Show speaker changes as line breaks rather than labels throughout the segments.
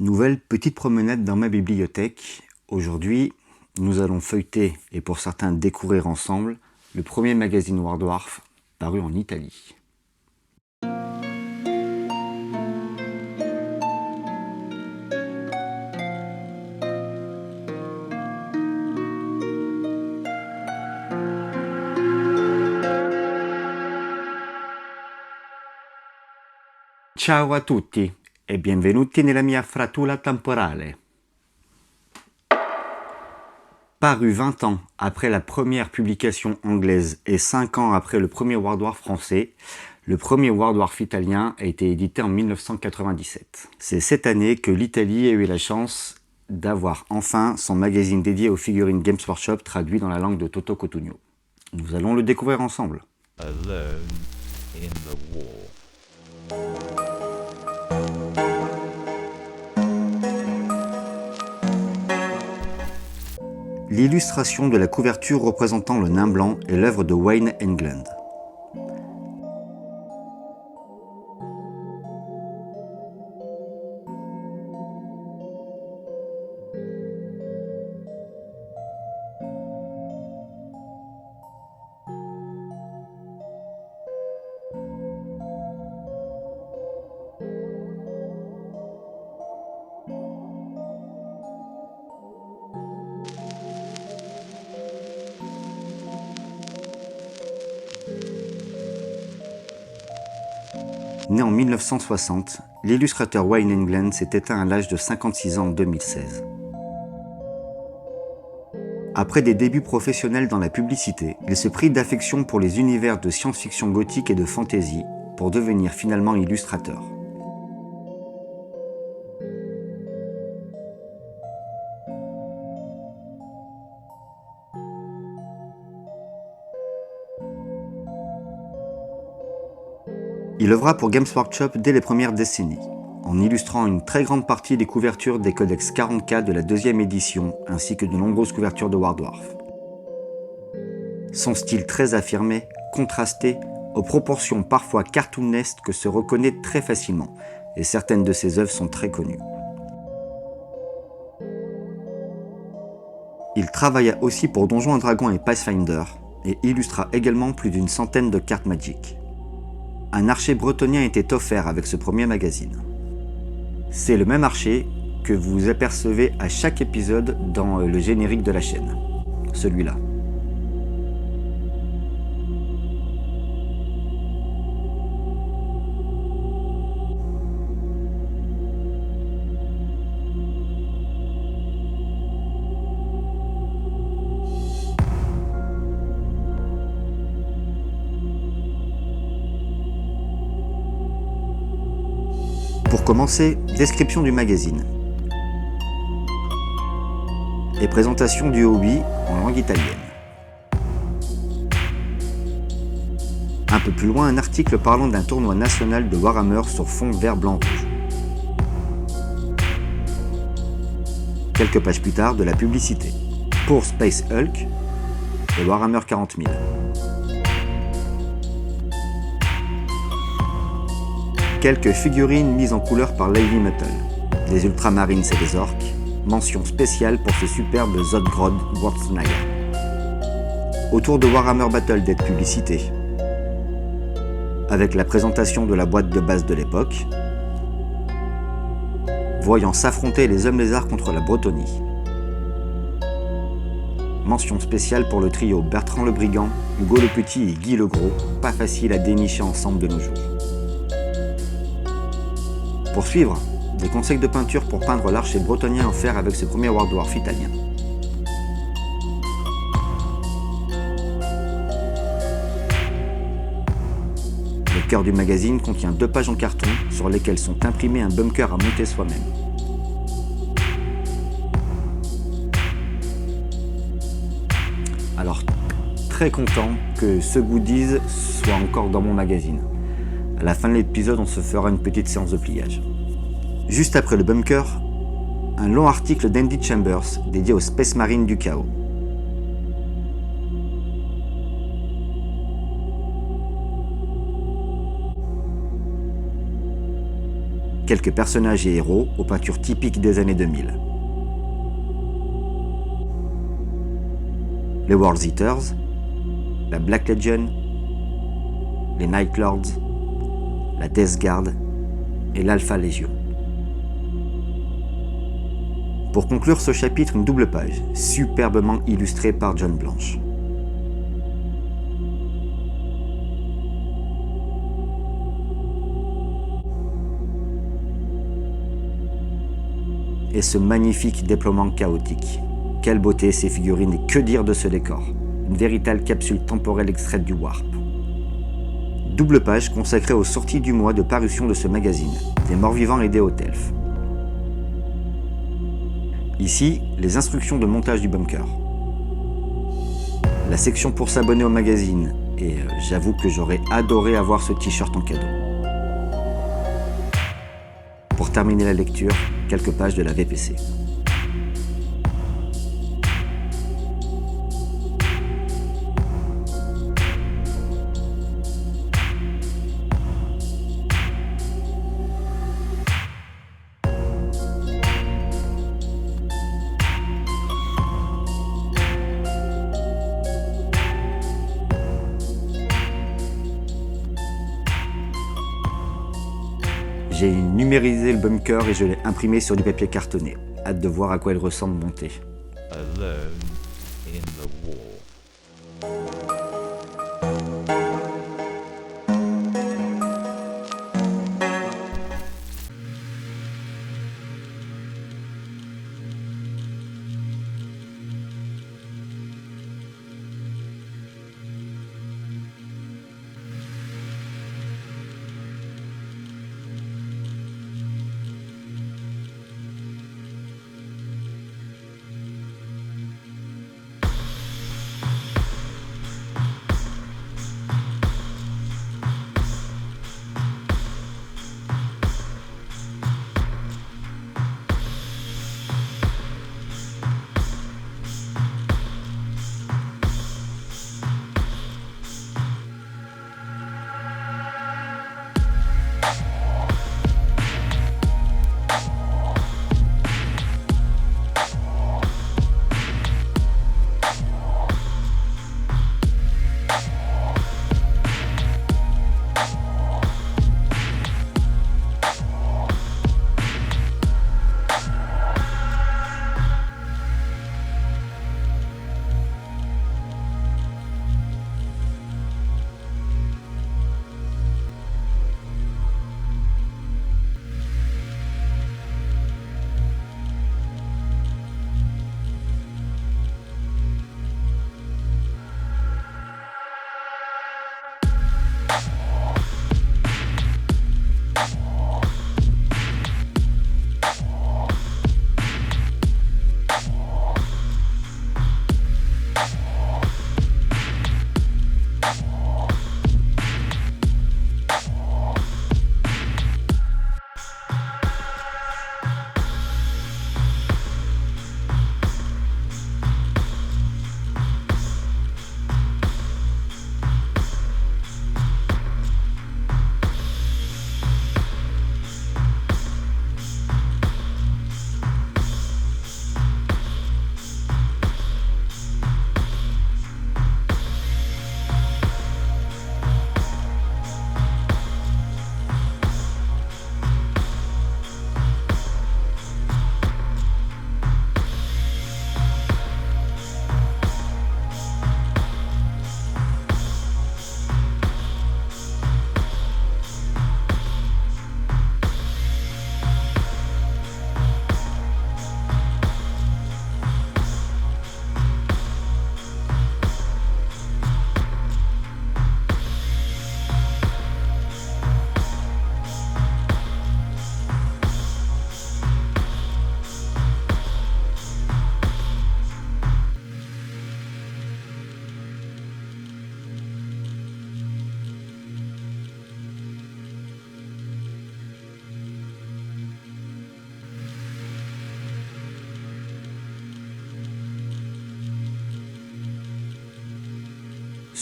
Nouvelle petite promenade dans ma bibliothèque. Aujourd'hui, nous allons feuilleter et pour certains découvrir ensemble le premier magazine Wardwarf paru en Italie. Ciao a tutti e benvenuti nella mia frattula temporale. Paru 20 ans après la première publication anglaise et 5 ans après le premier Wardwarf français, le premier Wardwarf italien a été édité en 1997. C'est cette année que l'Italie a eu la chance d'avoir enfin son magazine dédié aux figurines Games Workshop traduit dans la langue de Toto Cotugno. Nous allons le découvrir ensemble.
Alone in the war.
L'illustration de la couverture représentant le nain blanc est l'œuvre de Wayne Englund. Né en 1960, l'illustrateur Wayne Englund s'est éteint à l'âge de 56 ans en 2016. Après des débuts professionnels dans la publicité, il se prit d'affection pour les univers de science-fiction gothique et de fantasy pour devenir finalement illustrateur. Il œuvra pour Games Workshop dès les premières décennies, en illustrant une très grande partie des couvertures des codex 40K de la deuxième édition, ainsi que de nombreuses couvertures de Wardwarf. Son style très affirmé, contrasté, aux proportions parfois cartoonesques se reconnaît très facilement, et certaines de ses œuvres sont très connues. Il travailla aussi pour Donjons & Dragons et Pathfinder, et illustra également plus d'une centaine de cartes Magic. Un archer bretonien était offert avec ce premier magazine. C'est le même archer que vous apercevez à chaque épisode dans le générique de la chaîne. Celui-là. Pour commencer, description du magazine et présentation du hobby en langue italienne. Un peu plus loin, un article parlant d'un tournoi national de Warhammer sur fond vert blanc rouge. Quelques pages plus tard, de la publicité pour Space Hulk et Warhammer 40 000. Quelques figurines mises en couleur par Lively Metal, des Ultramarines et des Orques, mention spéciale pour ce superbe Zodgrod Wurtznaga. Autour de Warhammer Battle d'être publicité, avec la présentation de la boîte de base de l'époque, voyant s'affronter les hommes lézards contre la Bretonie. Mention spéciale pour le trio Bertrand le Brigand, Hugo le Petit et Guy le Gros, pas facile à dénicher ensemble de nos jours. Pour suivre, des conseils de peinture pour peindre l'archer bretonien offert avec ce premier Wardwarf italien. Le cœur du magazine contient 2 pages en carton sur lesquelles sont imprimés un bunker à monter soi-même. Alors, très content que ce goodies soit encore dans mon magazine. À la fin de l'épisode, on se fera une petite séance de pliage. Juste après le bunker, un long article d'Andy Chambers dédié aux Space Marines du chaos. quelques personnages et héros aux peintures typiques des années 2000. Les World Eaters, la Black Legion, les Night Lords, la Death Guard et l'Alpha Legion. Pour conclure ce chapitre, une double page, superbement illustrée par John Blanche. Et ce magnifique déploiement chaotique. Quelle beauté ces figurines et que dire de ce décor. Une véritable capsule temporelle extraite du Warp. Double page consacrée aux sorties du mois de parution de ce magazine, des morts-vivants et des Hautes Elfes. Ici, les instructions de montage du bunker. La section pour s'abonner au magazine, et j'avoue que j'aurais adoré avoir ce t-shirt en cadeau. Pour terminer la lecture, quelques pages de la VPC. J'ai numérisé le bunker et je l'ai imprimé sur du papier cartonné. Hâte de voir à quoi il ressemble monté.
Alone in the war.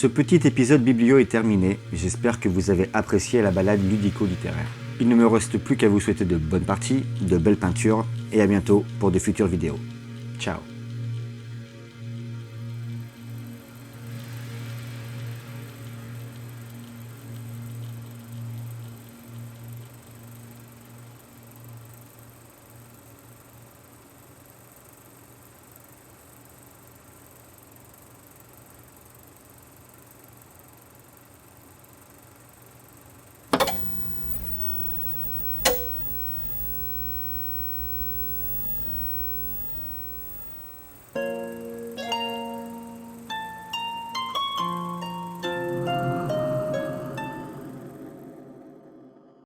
Ce petit épisode biblio est terminé, j'espère que vous avez apprécié la balade ludico-littéraire.
Il ne me reste plus qu'à vous souhaiter de bonnes parties, de belles peintures, et à bientôt pour de futures vidéos. Ciao.